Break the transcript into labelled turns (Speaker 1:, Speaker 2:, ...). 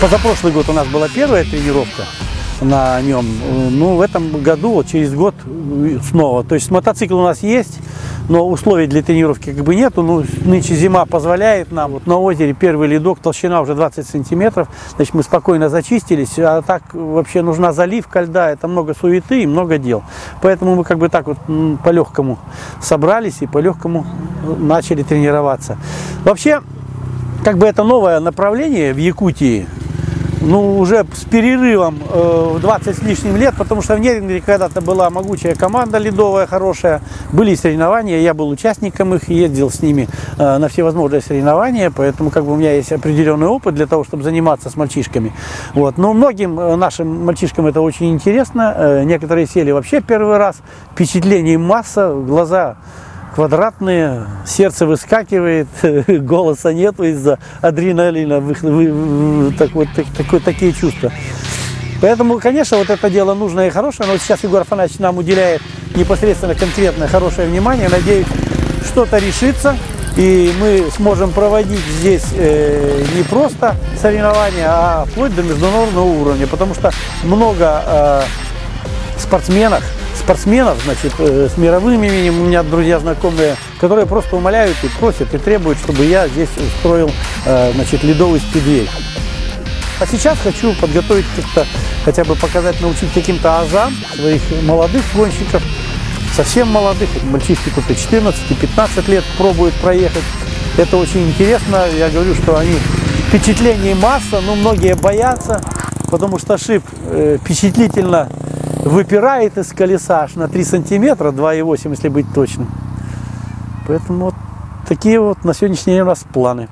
Speaker 1: Позапрошлый год у нас была первая тренировка на нем. Ну, в этом году, вот через год снова. То есть мотоцикл у нас есть, но условий для тренировки как бы нету. Ну, нынче зима позволяет нам. Вот на озере первый ледок, толщина уже 20 сантиметров. Значит, мы спокойно зачистились. А так вообще нужна заливка льда. Это много суеты и много дел. Поэтому мы как бы так вот по-легкому собрались и по-легкому начали тренироваться. Вообще, как бы это новое направление в Якутии. Ну, уже с перерывом в 20 с лишним лет, потому что в Нерюнгри когда-то была могучая команда ледовая, хорошая. Были соревнования, я был участником их, ездил с ними на всевозможные соревнования, поэтому как бы у меня есть определенный опыт для того, чтобы заниматься с мальчишками. Вот. Но многим нашим мальчишкам это очень интересно. Некоторые сели вообще первый раз, впечатлений масса, глаза квадратные, сердце выскакивает, голоса нету из-за адреналина, такие чувства. Поэтому, конечно, вот это дело нужное и хорошее, но вот сейчас Егор Афанасьевич нам уделяет непосредственно конкретное хорошее внимание. Надеюсь, что-то решится, и мы сможем проводить здесь не просто соревнования, а вплоть до международного уровня, потому что много спортсменов, значит, с мировым именем, у меня друзья знакомые, которые просто умоляют и просят, и требуют, чтобы я здесь устроил, значит, ледовый спидвей. А сейчас хочу подготовить как-то, хотя бы показать, научить каким-то азам своих молодых гонщиков, совсем молодых, мальчишки тут и 14, и 15 лет пробуют проехать. Это очень интересно, я говорю, что они впечатлений масса, но многие боятся, потому что шип впечатлительно выпирает из колеса аж на 3 сантиметра, 2,8, если быть точным. Поэтому вот такие вот на сегодняшний день у нас планы.